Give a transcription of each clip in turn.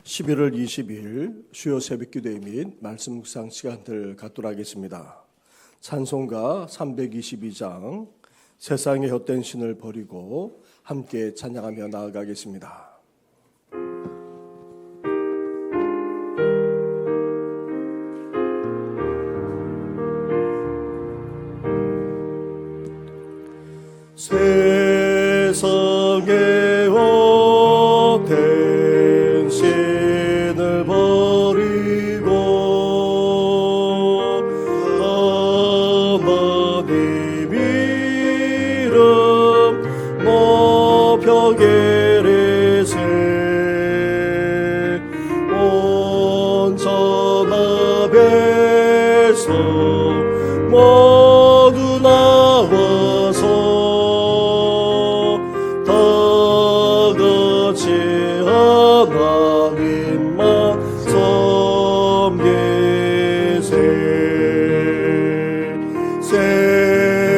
11월 20일 주요 새벽기도회 및 말씀 묵상 시간들 갖도록 하겠습니다. 찬송가 322장 세상의 헛된 신을 버리고 함께 찬양하며 나아가겠습니다. 세상의 헛된 신을 버리고 하나님 이름 높여 계리세. 온전한 백성 모두 나와서 하나님만 섬기세.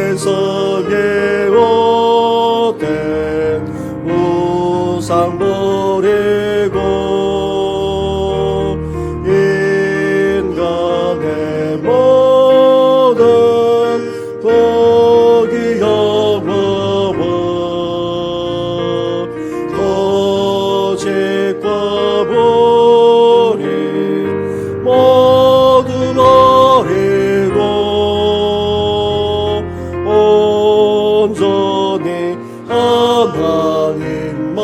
세상의 헛된 우상 버리고 인간의 모든 복이 영화와 거짓과 불이 모두 버리고 온전히 하나님만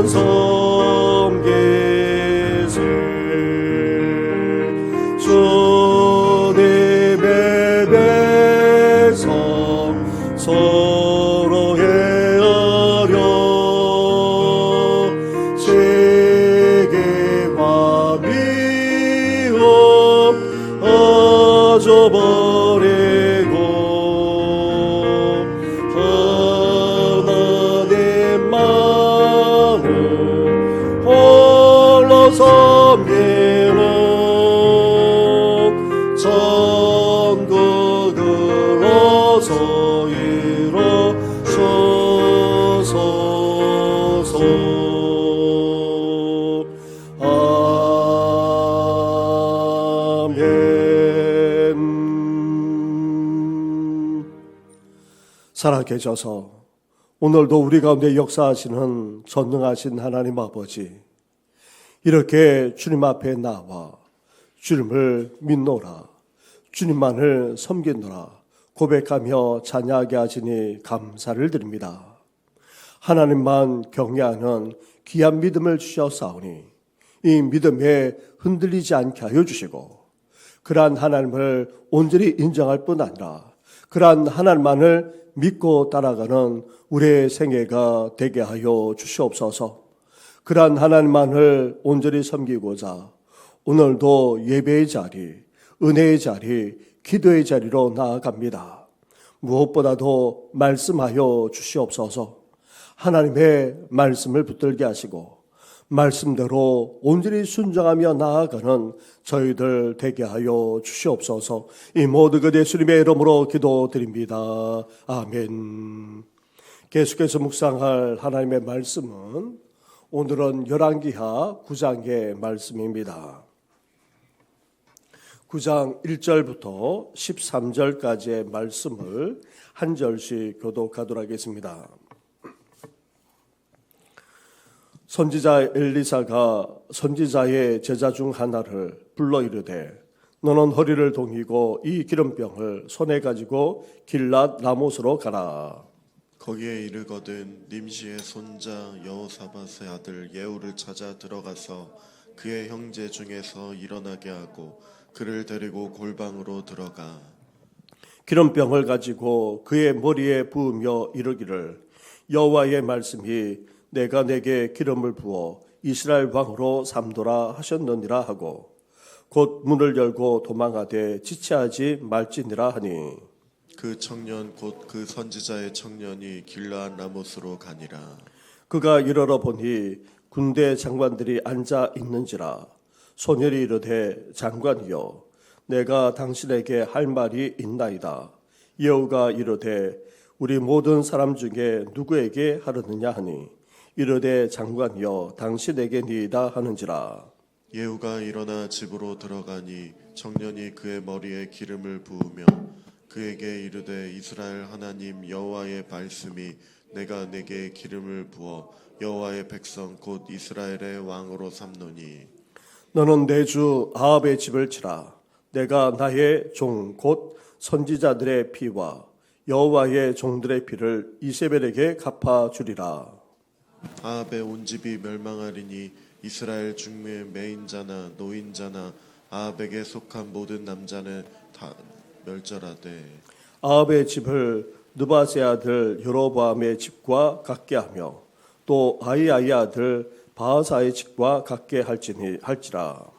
섬기세. 주님의 백성 서로 헤아려 세계와 미움 아져버리고 하나님만을 홀로 섬기는 천국을 어서 이루소서. 아멘. 살아계셔서 오늘도 우리 가운데 역사하시는 전능하신 하나님 아버지, 이렇게 주님 앞에 나와 주님을 믿노라, 주님만을 섬기노라 고백하며 찬양하게 하시니 감사를 드립니다. 하나님만 경외하는 귀한 믿음을 주셨사오니 이 믿음에 흔들리지 않게 하여 주시고, 그러한 하나님을 온전히 인정할 뿐 아니라 그러한 하나님만을 믿고 따라가는 우리의 생애가 되게 하여 주시옵소서. 그러한 하나님만을 온전히 섬기고자 오늘도 예배의 자리, 은혜의 자리, 기도의 자리로 나아갑니다. 무엇보다도 말씀하여 주시옵소서. 하나님의 말씀을 붙들게 하시고 말씀대로 온전히 순종하며 나아가는 저희들 되게 하여 주시옵소서. 이 모든 것 예수님의 이름으로 기도드립니다. 아멘. 계속해서 묵상할 하나님의 말씀은 오늘은 열왕기하 9장의 말씀입니다. 9장 1절부터 13절까지의 말씀을 한 절씩 교독하도록 하겠습니다. 선지자 엘리사가 선지자의 제자 중 하나를 불러 이르되, 너는 허리를 동이고 이 기름병을 손에 가지고 길랏 라못으로 가라. 거기에 이르거든 님시의 손자 여호사밧의 아들 예후를 찾아 들어가서 그의 형제 중에서 일어나게 하고 그를 데리고 골방으로 들어가 기름병을 가지고 그의 머리에 부으며 이르기를, 여호와의 말씀이 내가 내게 기름을 부어 이스라엘 왕으로 삼도라 하셨느니라 하고 곧 문을 열고 도망하되 지체하지 말지니라 하니, 그 청년 곧 그 선지자의 청년이 길르앗 라못으로 가니라. 그가 이르러 보니 군대 장관들이 앉아 있는지라. 소년이 이르되, 장관이여, 내가 당신에게 할 말이 있나이다. 예후가 이르되, 우리 모든 사람 중에 누구에게 하르느냐 하니, 이르되 장관이여 당신에게니이다 하는지라. 예후가 일어나 집으로 들어가니 청년이 그의 머리에 기름을 부으며 그에게 이르되 이스라엘 하나님 여호와의 말씀이 내가 내게 기름을 부어 여호와의 백성 곧 이스라엘의 왕으로 삼노니 너는 내 주 아합의 집을 치라. 내가 나의 종 곧 선지자들의 피와 여호와의 종들의 피를 이세벨에게 갚아 주리라. 아합의 온 집이 멸망하리니 이스라엘 중의 매인자나 노인자나 아합에게 속한 모든 남자는 다 멸절하되 아합의 집을 느바세 아들 여로보암의 집과 같게 하며 또 아이아이 아들 바하사의 집과 같게 할지라.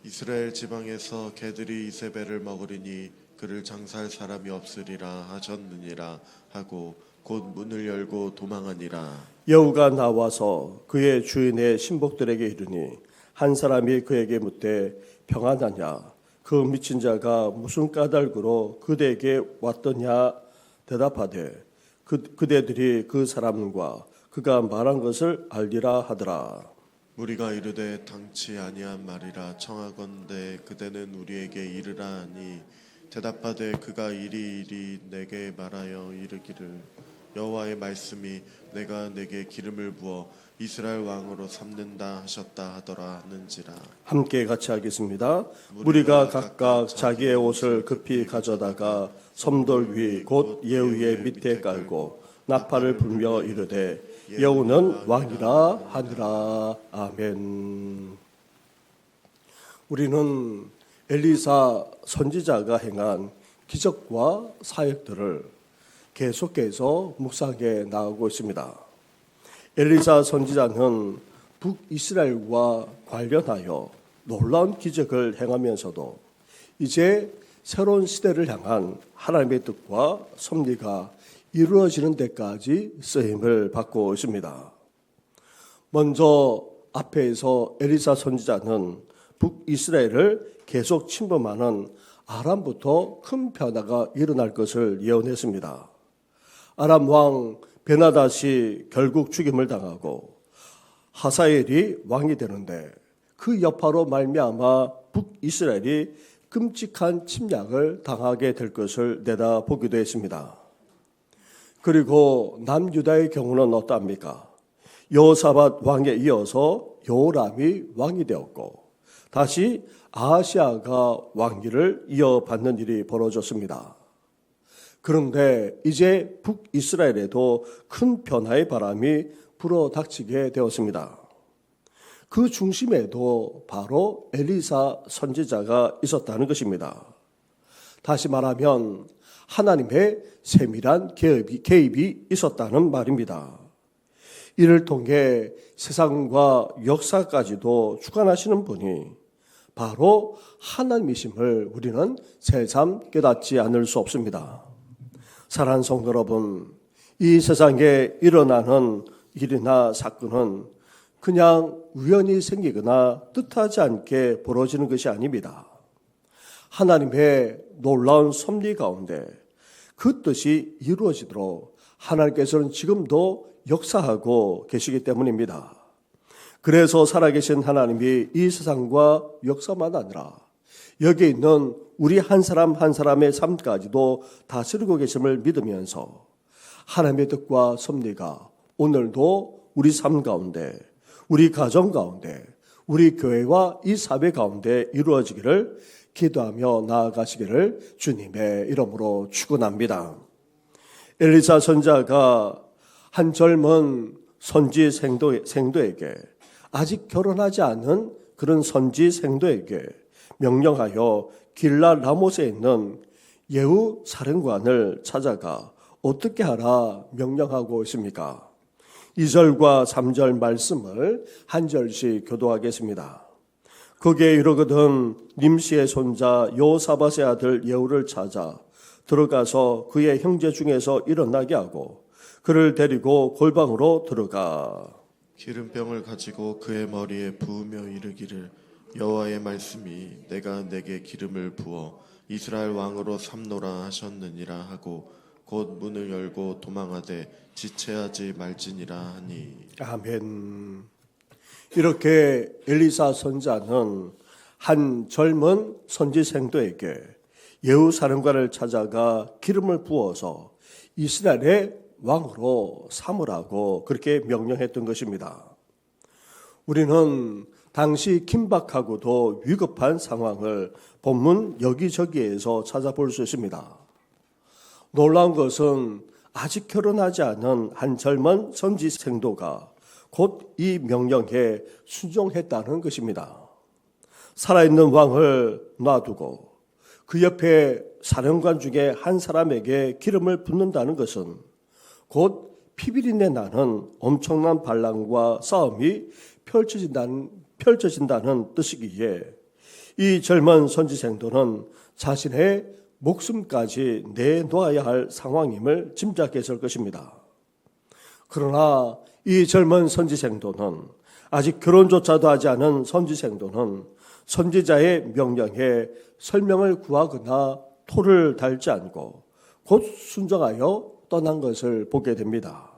이스라엘 지방에서 개들이 이세벨을 먹으리니 그를 장사할 사람이 없으리라 하셨느니라 하고 곧 문을 열고 도망하니라. 여우가 나와서 그의 주인의 신복들에게 이르니 한 사람이 그에게 묻되 평안하냐 그 미친 자가 무슨 까닭으로 그대에게 왔더냐 대답하되 그대들이 그 사람과 그가 말한 것을 알리라 하더라. 우리가 이르되 당치 아니한 말이라 청하건대 그대는 우리에게 이르라 하니 대답하되 그가 이리 내게 말하여 이르기를 여호와의 말씀이 내가 내게 기름을 부어 이스라엘 왕으로 삼는다 하셨다 하더라 하는지라. 함께 같이 하겠습니다. 무리가 각각 자기의 옷을 급히 가져다가 섬돌 위 곧 예후의 밑에 깔고 나팔을 불며 이르되 여호는 왕이라 하니라. 아멘. 우리는 엘리사 선지자가 행한 기적과 사역들을 계속해서 묵상해 나가고 있습니다. 엘리사 선지자는 북이스라엘과 관련하여 놀라운 기적을 행하면서도 이제 새로운 시대를 향한 하나님의 뜻과 섭리가 이루어지는 데까지 쓰임을 받고 있습니다. 먼저 앞에서 엘리사 선지자는 북이스라엘을 계속 침범하는 아람부터 큰 변화가 일어날 것을 예언했습니다. 아람 왕 베나닷이 결국 죽임을 당하고 하사엘이 왕이 되는데 그 여파로 말미암아 북이스라엘이 끔찍한 침략을 당하게 될 것을 내다보기도 했습니다. 그리고 남유다의 경우는 어떠합니까? 여호사밧 왕에 이어서 여호람이 왕이 되었고 다시 아하시아가 왕위를 이어받는 일이 벌어졌습니다. 그런데 이제 북이스라엘에도 큰 변화의 바람이 불어닥치게 되었습니다. 그 중심에도 바로 엘리사 선지자가 있었다는 것입니다. 다시 말하면 하나님의 세밀한 개입이 있었다는 말입니다. 이를 통해 세상과 역사까지도 주관하시는 분이 바로 하나님이심을 우리는 새삼 깨닫지 않을 수 없습니다. 사랑하는 성도 여러분, 이 세상에 일어나는 일이나 사건은 그냥 우연히 생기거나 뜻하지 않게 벌어지는 것이 아닙니다. 하나님의 놀라운 섭리 가운데 그 뜻이 이루어지도록 하나님께서는 지금도 역사하고 계시기 때문입니다. 그래서 살아계신 하나님이 이 세상과 역사만 아니라 여기 있는 우리 한 사람 한 사람의 삶까지도 다스리고 계심을 믿으면서 하나님의 뜻과 섭리가 오늘도 우리 삶 가운데, 우리 가정 가운데, 우리 교회와 이 사회 가운데 이루어지기를 기도하며 나아가시기를 주님의 이름으로 축원합니다. 엘리사 선지자가 한 젊은 선지 생도에게 아직 결혼하지 않은 그런 선지 생도에게 명령하여 길라 라못에 있는 예후 사령관을 찾아가 어떻게 하라 명령하고 있습니까? 2절과 3절 말씀을 한 절씩 교도하겠습니다. 거기에 이르거든 님시의 손자 여호사밧의 아들 예후를 찾아 들어가서 그의 형제 중에서 일어나게 하고 그를 데리고 골방으로 들어가 기름병을 가지고 그의 머리에 부으며 이르기를 여호와의 말씀이 내가 내게 기름을 부어 이스라엘 왕으로 삼노라 하셨느니라 하고 곧 문을 열고 도망하되 지체하지 말지니라 하니. 아멘. 이렇게 엘리사 선지자는 한 젊은 선지 생도에게 예후 사령관을 찾아가 기름을 부어서 이스라엘의 왕으로 삼으라고 그렇게 명령했던 것입니다. 우리는 당시 긴박하고도 위급한 상황을 본문 여기저기에서 찾아볼 수 있습니다. 놀라운 것은 아직 결혼하지 않은 한 젊은 선지 생도가 곧 이 명령에 순종했다는 것입니다. 살아있는 왕을 놔두고 그 옆에 사령관 중에 한 사람에게 기름을 붓는다는 것은 곧 피비린내 나는 엄청난 반란과 싸움이 펼쳐진다는 뜻이기에 이 젊은 선지생도는 자신의 목숨까지 내놓아야 할 상황임을 짐작했을 것입니다. 그러나 이 젊은 선지생도는 아직 결혼조차도 하지 않은 선지생도는 선지자의 명령에 설명을 구하거나 토를 달지 않고 곧 순종하여 떠난 것을 보게 됩니다.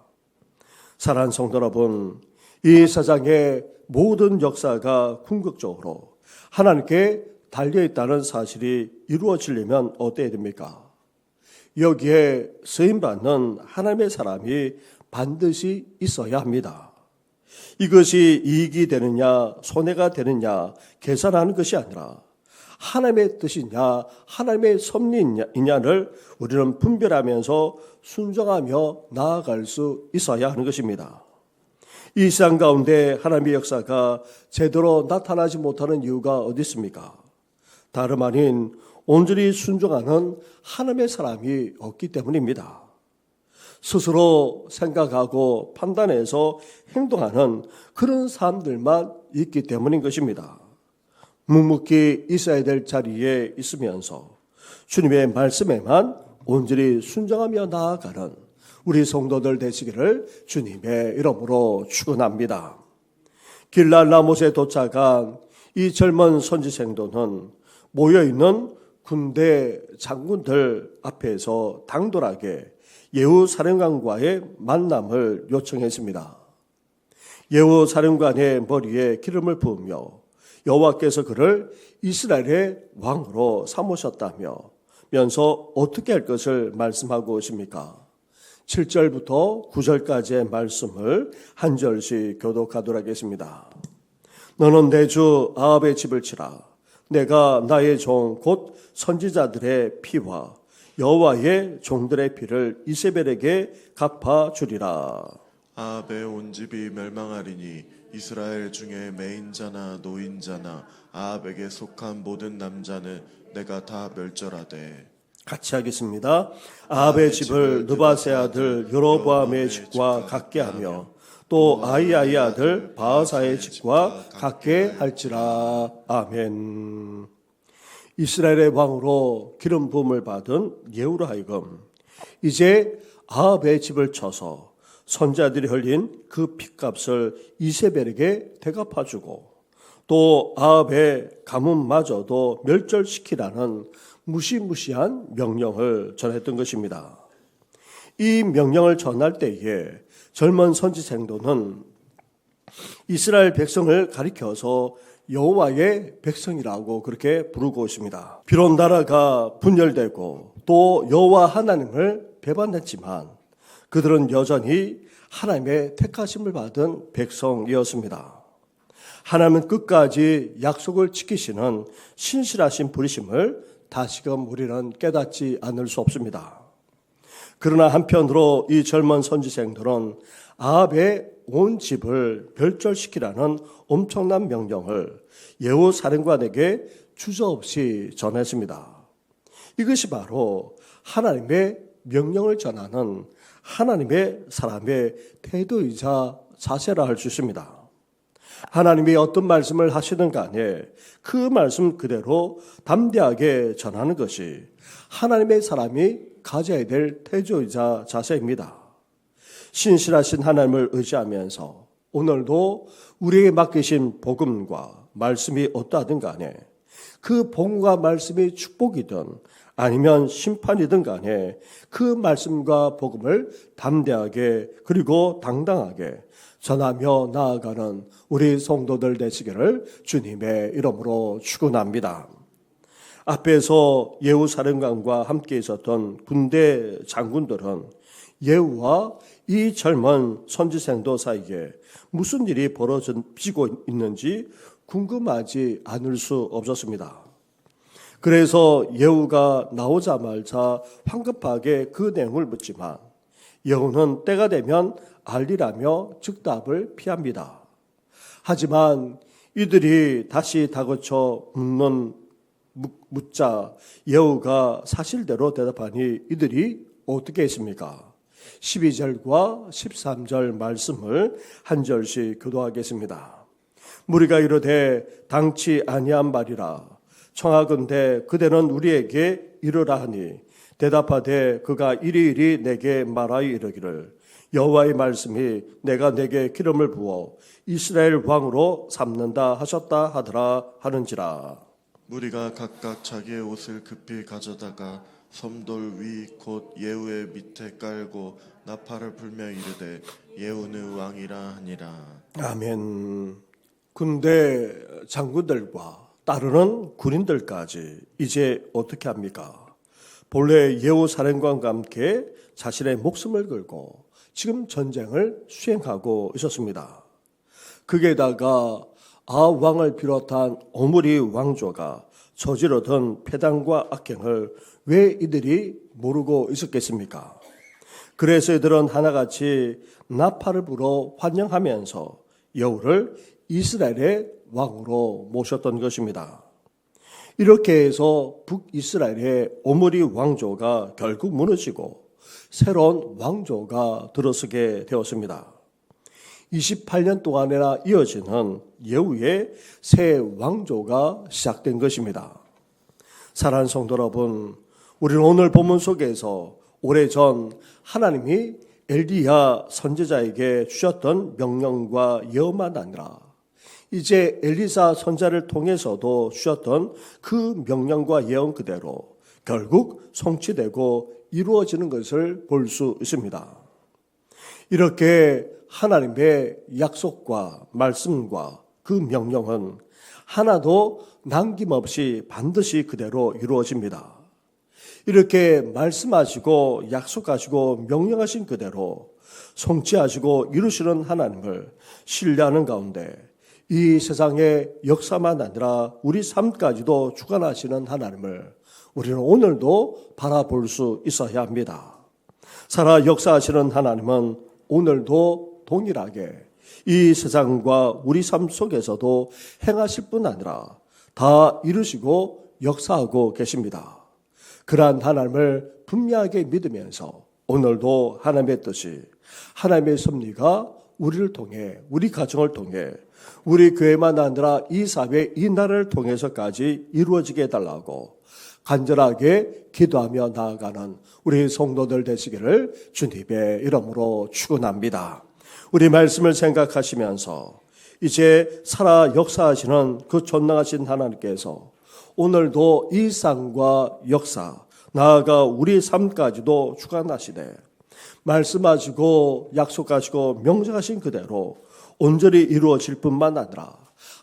사랑하는 성도 여러분, 이 세상의 모든 역사가 궁극적으로 하나님께 달려있다는 사실이 이루어지려면 어때야 됩니까? 여기에 쓰임받는 하나님의 사람이 반드시 있어야 합니다. 이것이 이익이 되느냐 손해가 되느냐 계산하는 것이 아니라 하나님의 뜻이냐 하나님의 섭리이냐를 우리는 분별하면서 순종하며 나아갈 수 있어야 하는 것입니다. 이 세상 가운데 하나님의 역사가 제대로 나타나지 못하는 이유가 어디 있습니까? 다름 아닌 온전히 순종하는 하나님의 사람이 없기 때문입니다. 스스로 생각하고 판단해서 행동하는 그런 사람들만 있기 때문인 것입니다. 묵묵히 있어야 될 자리에 있으면서 주님의 말씀에만 온전히 순종하며 나아가는 우리 성도들 되시기를 주님의 이름으로 축원합니다. 길랄 라못에 도착한 이 젊은 선지생도는 모여있는 군대 장군들 앞에서 당돌하게 예후 사령관과의 만남을 요청했습니다. 예후 사령관의 머리에 기름을 부으며 여호와께서 그를 이스라엘의 왕으로 삼으셨다면서 어떻게 할 것을 말씀하고 오십니까? 7절부터 9절까지의 말씀을 한 절씩 교독하도록 하겠습니다. 너는 내 주 아합의 집을 치라. 내가 나의 종 곧 선지자들의 피와 여호와의 종들의 피를 이세벨에게 갚아주리라. 아합의 온 집이 멸망하리니 이스라엘 중에 매인자나 노인자나 아합에게 속한 모든 남자는 내가 다 멸절하되. 같이 하겠습니다. 아합의 집을 느바세 아들 여로보암의 집과 같게 하며 또 아히야의 아들 바하사의 집과 같게 할지라. 아멘. 이스라엘의 왕으로 기름 부음을 받은 예후로 하여금 이제 아합의 집을 쳐서 선지자들이 흘린 그 핏값을 이세벨에게 대갚아주고 또 아합의 가문마저도 멸절시키라는 무시무시한 명령을 전했던 것입니다. 이 명령을 전할 때에 젊은 선지생도는 이스라엘 백성을 가리켜서 여호와의 백성이라고 그렇게 부르고 있습니다. 비록 나라가 분열되고 또 여호와 하나님을 배반했지만 그들은 여전히 하나님의 택하심을 받은 백성이었습니다. 하나님은 끝까지 약속을 지키시는 신실하신 분이심을 다시금 우리는 깨닫지 않을 수 없습니다. 그러나 한편으로 이 젊은 선지생들은 아합의 온 집을 멸절시키라는 엄청난 명령을 예후 사령관에게 주저없이 전했습니다. 이것이 바로 하나님의 명령을 전하는 하나님의 사람의 태도이자 자세라 할 수 있습니다. 하나님이 어떤 말씀을 하시든 간에 그 말씀 그대로 담대하게 전하는 것이 하나님의 사람이 가져야 될 태도이자 자세입니다. 신실하신 하나님을 의지하면서 오늘도 우리에게 맡기신 복음과 말씀이 어떠하든 간에 그 복음과 말씀이 축복이든 아니면 심판이든 간에 그 말씀과 복음을 담대하게 그리고 당당하게 전하며 나아가는 우리 성도들 되시기를 주님의 이름으로 축원합니다. 앞에서 예후 사령관과 함께 있었던 군대 장군들은 예후와 이 젊은 선지생도 사이에 무슨 일이 벌어지고 있는지 궁금하지 않을 수 없었습니다. 그래서 예후가 나오자마자 황급하게 그 내용을 묻지만 예후는 때가 되면 알리라며 즉답을 피합니다. 하지만 이들이 다시 다그쳐 묻자 예후가 사실대로 대답하니 이들이 어떻게 했습니까? 12절과 13절 말씀을 한 절씩 교도하겠습니다. 무리가 이르되 당치 아니한 말이라 청하건대 그대는 우리에게 이르라 하니 대답하되 그가 이리이리 내게 말하여 이르기를 여호와의 말씀이 내가 내게 기름을 부어 이스라엘 왕으로 삼는다 하셨다 하더라 하는지라. 무리가 각각 자기의 옷을 급히 가져다가 섬돌 위 곧 예후의 밑에 깔고 나팔을 불며 이르되 예후는 왕이라 하니라. 아멘. 군대 장군들과 따르는 군인들까지 이제 어떻게 합니까? 본래 예후 사령관과 함께 자신의 목숨을 걸고 지금 전쟁을 수행하고 있었습니다. 거기에다가 아왕을 비롯한 오므리 왕조가 저지르던 패당과 악행을 왜 이들이 모르고 있었겠습니까? 그래서 이들은 하나같이 나팔을 불어 환영하면서 여호를 이스라엘의 왕으로 모셨던 것입니다. 이렇게 해서 북이스라엘의 오므리 왕조가 결국 무너지고 새로운 왕조가 들어서게 되었습니다. 28년 동안이나 이어지는 예후의 새 왕조가 시작된 것입니다. 사랑하는 성도 여러분, 우리는 오늘 본문 속에서 오래전 하나님이 엘리야 선지자에게 주셨던 명령과 예언만 아니라 이제 엘리사 선지자를 통해서도 주셨던 그 명령과 예언 그대로 결국 성취되고 이루어지는 것을 볼 수 있습니다. 이렇게 하나님의 약속과 말씀과 그 명령은 하나도 남김없이 반드시 그대로 이루어집니다. 이렇게 말씀하시고 약속하시고 명령하신 그대로 성취하시고 이루시는 하나님을 신뢰하는 가운데 이 세상의 역사만 아니라 우리 삶까지도 주관하시는 하나님을 우리는 오늘도 바라볼 수 있어야 합니다. 살아 역사하시는 하나님은 오늘도 동일하게 이 세상과 우리 삶 속에서도 행하실 뿐 아니라 다 이루시고 역사하고 계십니다. 그러한 하나님을 분명하게 믿으면서 오늘도 하나님의 뜻이 하나님의 섭리가 우리를 통해 우리 가정을 통해 우리 교회만 아니라 이 사회 이 나라를 통해서까지 이루어지게 해달라고 간절하게 기도하며 나아가는 우리 성도들 되시기를 주님의 이름으로 축원합니다. 우리 말씀을 생각하시면서 이제 살아 역사하시는 그 존귀하신 하나님께서 오늘도 일상과 역사 나아가 우리 삶까지도 주관하시되 말씀하시고 약속하시고 명령하신 그대로 온전히 이루어질 뿐만 아니라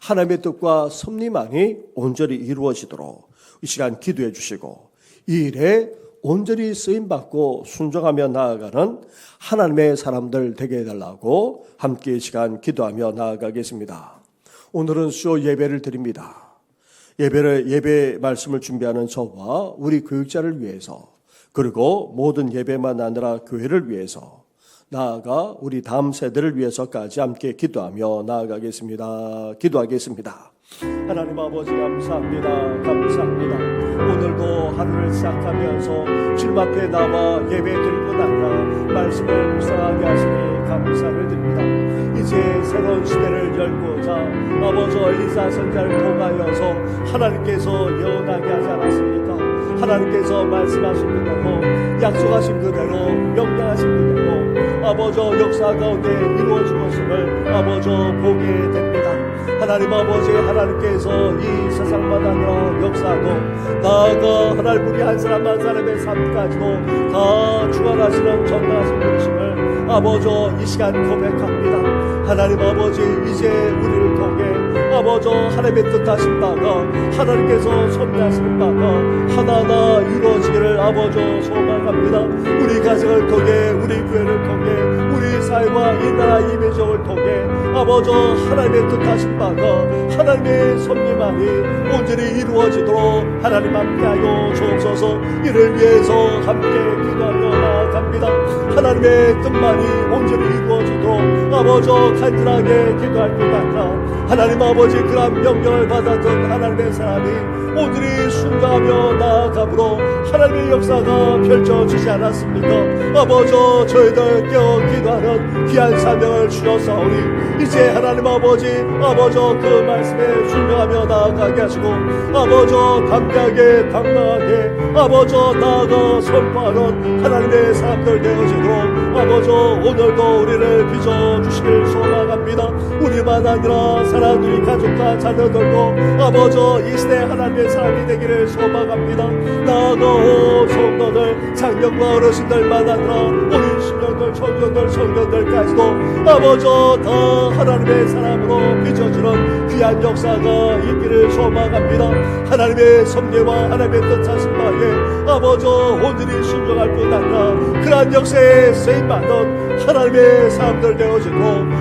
하나님의 뜻과 섭리만이 온전히 이루어지도록 이 시간 기도해 주시고 이 일에 온전히 쓰임받고 순종하며 나아가는 하나님의 사람들 되게 해달라고 함께 이 시간 기도하며 나아가겠습니다. 오늘은 수요 예배를 드립니다. 예배 말씀을 준비하는 저와 우리 교육자를 위해서 그리고 모든 예배만 아니라 교회를 위해서 나아가 우리 다음 세대를 위해서까지 함께 기도하며 나아가겠습니다. 기도하겠습니다. 하나님 아버지 감사합니다. 감사합니다. 오늘도 하루를 시작하면서 주님 앞에 나와 예배 드릴 뿐 아니라 말씀을 묵상하게 하시니 감사를 드립니다. 이제 새로운 시대를 열고자 아버지 엘리사 선지자를 통하여서 하나님께서 예언하게 하지 않았습니까? 하나님께서 말씀하신 그대로 약속하신 그대로 명령하신 그대로 아버지 역사 가운데 이루어진 것을 아버지 보게 됩니다. 하나님 아버지 하나님께서 이 세상만 아니라 역사하고 나아가 하나님 우리 한 사람 한 사람의 삶까지도 다 주관하시는 전능하신 분이심을 아버지 이 시간 고백합니다. 하나님 아버지 이제 우리를 통해 아버지 하나님의 뜻하신 바가 하나님께서 섭리하시는 바가 하나하나 이루어지기를 아버지 소망합니다. 우리 가정을 통해 우리 교회를 통해 우리 사회와 이 나라 이 민족을 통해 아버지 하나님의 뜻하신 바가 하나님의 섭리만이 온전히 이루어지도록 하나님 함께하여 주옵소서. 이를 위해서 함께 기도하며 나아갑니다. 하나님의 뜻만이 온전히 이루어지도록 아버지 간절하게 기도할 것 같아 하나님 아버지 그런 명령을 받았던 하나님의 사람이 온전히 순종하며 나아가므로 하나님의 역사가 펼쳐지지 않았습니까? 아버지 저희들 깨어 기도하는 귀한 사명을 주셨사오니 이제 하나님 아버지 그 말씀에 순종하며 나아가게 하시고 아버지 담대하게 당당하게 아버지 나아가 선포하는 하나님의 사람들 되어지도록 아버지 오늘도 우리를 빚어주시길 소망합니다. 우리만 아니라 사랑하는 우리 가족과 자녀들도 아버지 이 시대 하나님의 사람이 되기를 소망합니다. 나아가오 성도들 장년과 어르신들만 아니라 어린 신령들 청년들 성년들까지도 아버지 다 하나님의 사람으로 빚어주는 귀한 역사가 있기를 소망합니다. 하나님의 섭리와 하나님의 뜻하신 바에 아버지 온전히 순종할 뿐 아니라 그러한 역사에 쓰임받는 하나님의 사람들 되어지고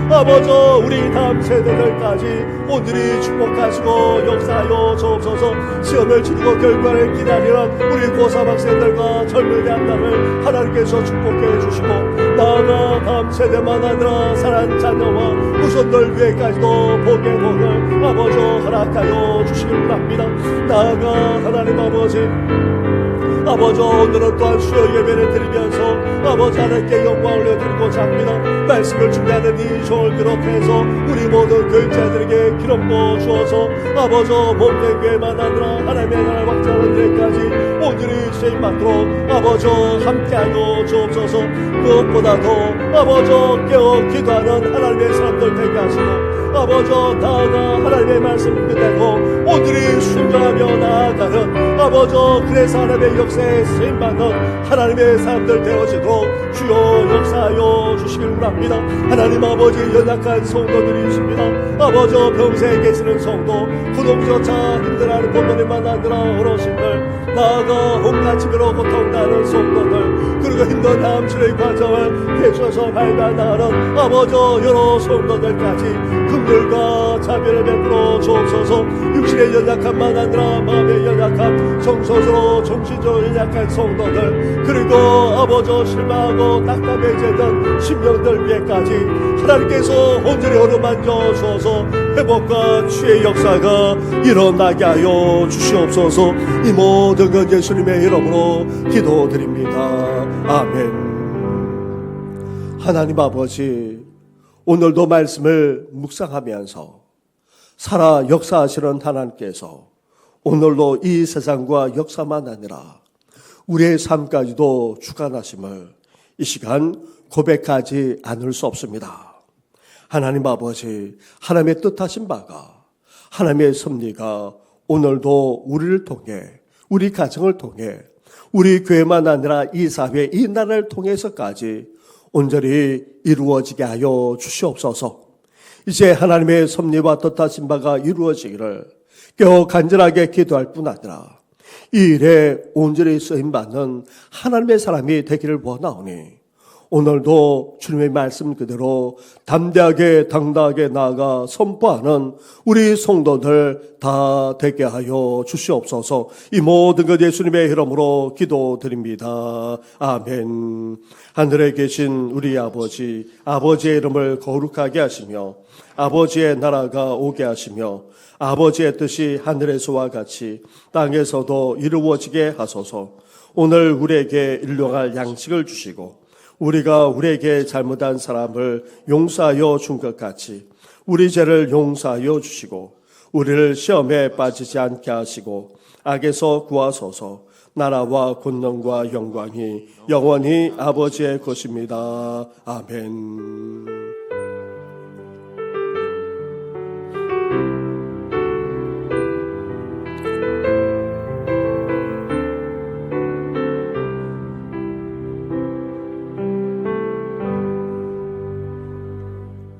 아버지 우리 다음 세대들까지 온전히 축복하시고 역사하여 주옵소서. 시험을 치르고 결과를 기다리는 우리 고3 학생들과 젊은 양들을 하나님께서 축복해 주시고 나아가 다음 세대만 아니라 사랑하는 자녀와 후손들 위에까지도 복의 복을 아버지 허락하여 주시길 바랍니다. 나아가 하나님 아버지 오늘은 또한 수요 예배를 드리면서 아버지 하나님께 영광을 올려드리고자 합니다. 말씀을 준비하는 이 종을 비롯해서 우리 모든 교육자들에게 기름 부어 주어서 아버지 몸된 교회만 아니라 하나님의 나라를 확장하는 데까지 온전히 쓰임받도록 아버지 함께하여 주옵소서. 무엇보다도 아버지 깨어 기도하는 하나님의 사람들 되게 하시고 아버지 나아가 하나님의 말씀 그대로 온전히 순종하며 나아가는 아버지 그래서 하나님의 역사에 쓰임받는 하나님의 사람들 되어지도록 주여 역사하여 주시길 바랍니다. 하나님 아버지 연약한 성도들이 있습니다. 아버지 평생에 계시는 성도 구동조차 힘들어하는 부모님만 아니라 어르신들 나아가 온갖 집으로 고통나는 성도들 그리고 힘든 암 치료의 과정을 계속해서 밟아나가는 아버지 여러 성도들까지 긍휼과 자비를 베풀어 주옵소서. 육신의 연약함만 아니라 마음의 연약함 정서적으로 정신적으로 연약한 성도들 그리고 아버지 실망하고 답답해지던 심령들 위에까지 하나님께서 온전히 어루만져 주어서 회복과 치유의 역사가 일어나게 하여 주시옵소서. 이 모든 것 예수님의 이름으로 기도드립니다. 아멘. 하나님 아버지 오늘도 말씀을 묵상하면서 살아 역사하시는 하나님께서 오늘도 이 세상과 역사만 아니라 우리의 삶까지도 주관하심을 이 시간 고백하지 않을 수 없습니다. 하나님 아버지 하나님의 뜻하신 바가 하나님의 섭리가 오늘도 우리를 통해 우리 가정을 통해 우리 교회만 아니라 이 사회 이 나라를 통해서까지 온전히 이루어지게 하여 주시옵소서. 이제 하나님의 섭리와 뜻하신 바가 이루어지기를 깨어 간절하게 기도할 뿐 아니라 이 일에 온전히 쓰임받는 하나님의 사람이 되기를 원하오니 오늘도 주님의 말씀 그대로 담대하게 당당하게 나아가 선포하는 우리 성도들 다 되게 하여 주시옵소서. 이 모든 것 예수님의 이름으로 기도드립니다. 아멘. 하늘에 계신 우리 아버지, 아버지의 이름을 거룩하게 하시며 아버지의 나라가 오게 하시며 아버지의 뜻이 하늘에서와 같이 땅에서도 이루어지게 하소서. 오늘 우리에게 일용할 양식을 주시고 우리가 우리에게 잘못한 사람을 용서하여 준 것 같이 우리 죄를 용서하여 주시고 우리를 시험에 빠지지 않게 하시고 악에서 구하소서. 나라와 권능과 영광이 영원히 아버지의 것입니다. 아멘.